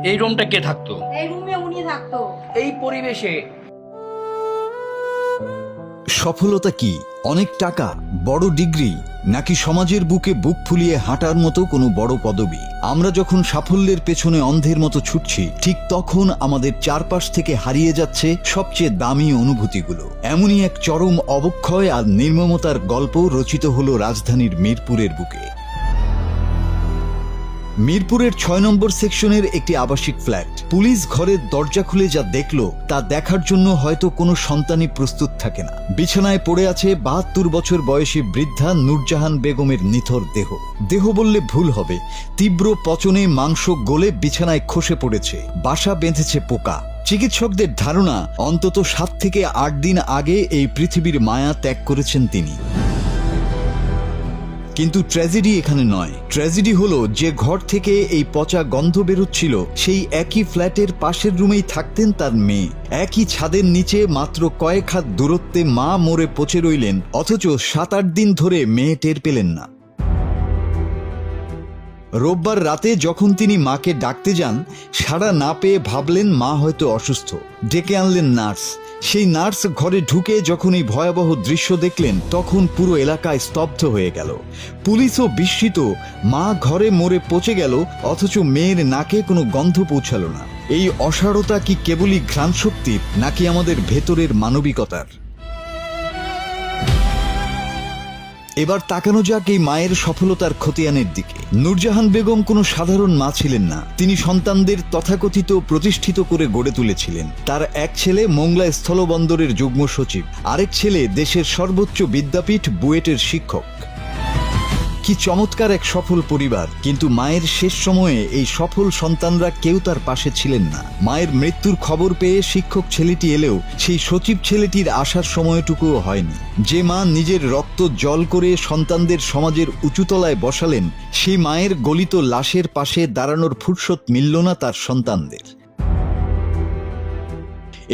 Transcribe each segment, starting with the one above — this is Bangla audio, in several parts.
এই রুমটা কে থাকতো? এই রুমে উনি থাকতো। এই পরিবেশে সফলতা কি? অনেক টাকা, বড় ডিগ্রি, নাকি সমাজের বুকে বুক ফুলিয়ে হাঁটার মতো কোনো বড় পদবি? আমরা যখন সাফল্যের পেছনে অন্ধের মতো ছুটছি, ঠিক তখন আমাদের চারপাশ থেকে হারিয়ে যাচ্ছে সবচেয়ে দামি অনুভূতিগুলো। এমনই এক চরম অবক্ষয় আর নির্মমতার গল্প রচিত হলো রাজধানীর মিরপুরের বুকে। মিরপুরের ৬ নম্বর সেকশনের একটি আবাসিক ফ্ল্যাট। পুলিশ ঘরের দরজা খুলে যা দেখল তা দেখার জন্য হয়তো কোনো সন্তানই প্রস্তুত থাকে না। বিছানায় পড়ে আছে ৭২ বছর বয়সী বৃদ্ধা নূরজাহান বেগমের নিথর দেহ। দেহ বললে ভুল হবে, তীব্র পচনে মাংস গলে বিছানায় খসে পড়েছে, বাসা বেঁধেছে পোকা। চিকিৎসকদের ধারণা অন্তত ৭ থেকে ৮ দিন আগে এই পৃথিবীর মায়া ত্যাগ করেছেন তিনি। কিন্তু ট্র্যাজেডি এখানে নয়। ট্র্যাজেডি হলো যে ঘর থেকে এই পচা গন্ধ বেরোচ্ছিল সেই একই ফ্ল্যাটের পাশের রুমেই থাকতেন তার মেয়ে। একই ছাদের নিচে মাত্র কয়েক হাত দূরত্বে মা মরে পচে রইলেন, অথচ ৭-৮ দিন ধরে মেয়ে টের পেলেন না। রোববার রাতে যখন তিনি মাকে ডাকতে যান, সাড়া না পেয়ে ভাবলেন মা হয়তো অসুস্থ। ডেকে আনলেন নার্স। সেই নার্স ঘরে ঢুকে যখন এই ভয়াবহ দৃশ্য দেখলেন, তখন পুরো এলাকায় স্তব্ধ হয়ে গেল। পুলিশও বিস্মিত, মা ঘরে মরে পচে গেল, অথচ মেয়ের নাকে কোনো গন্ধ পৌঁছালো না। এই অসারতা কি কেবলই ঘ্রাণশক্তির, নাকি আমাদের ভেতরের মানবিকতার? এবার তাকানো যাক এই মায়ের সফলতার খতিয়ানের দিকে। নূরজাহান বেগম কোনো সাধারণ মা ছিলেন না। তিনি সন্তানদের তথাকথিত প্রতিষ্ঠিত করে গড়ে তুলেছিলেন। তার এক ছেলে মোংলা স্থলবন্দরের যুগ্ম সচিব, আরেক ছেলে দেশের সর্বোচ্চ বিদ্যাপীঠ বুয়েটের শিক্ষক। কি চমৎকার এক সফল পরিবার! কিন্তু মায়ের শেষ সময়ে এই সফল সন্তানরা কেউ তার পাশে ছিলেন না। মায়ের মৃত্যুর খবর পেয়ে শিক্ষক ছেলেটি এলেও সেই সচিব ছেলেটির আসার সময়টুকুও হয়নি। যে মা নিজের রক্ত জল করে সন্তানদের সমাজের উঁচুতলায় বসালেন, সেই মায়ের গলিত লাশের পাশে দাঁড়ানোর ফুরসত মিলল না তার সন্তানদের।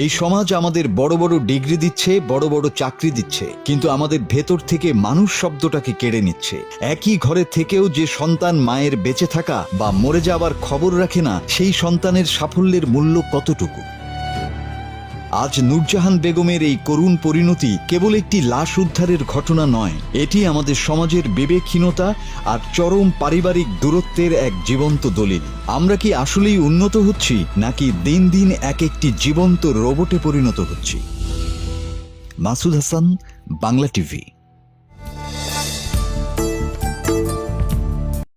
এই সমাজ আমাদের বড় বড় ডিগ্রি দিচ্ছে, বড় বড় চাকরি দিচ্ছে, কিন্তু আমাদের ভেতর থেকে মানুষ শব্দটাকে কেড়ে নিচ্ছে। একই ঘরে থেকেও যে সন্তান মায়ের বেঁচে থাকা বা মরে যাবার খবর রাখে না, সেই সন্তানের সাফল্যের মূল্য কতটুকু? আজ নূরজাহান বেগমের এই করুণ পরিণতি কেবল একটি লাশ উদ্ধারের ঘটনা নয়, এটি আমাদের সমাজের বিবেকহীনতা আর চরম পারিবারিক দূরত্বের এক জীবন্ত দলিল। আমরা কি আসলেই উন্নত হচ্ছি, নাকি দিন দিন এক একটি জীবন্ত রোবটে পরিণত হচ্ছি? মাসুদ হাসান, বাংলা টিভি।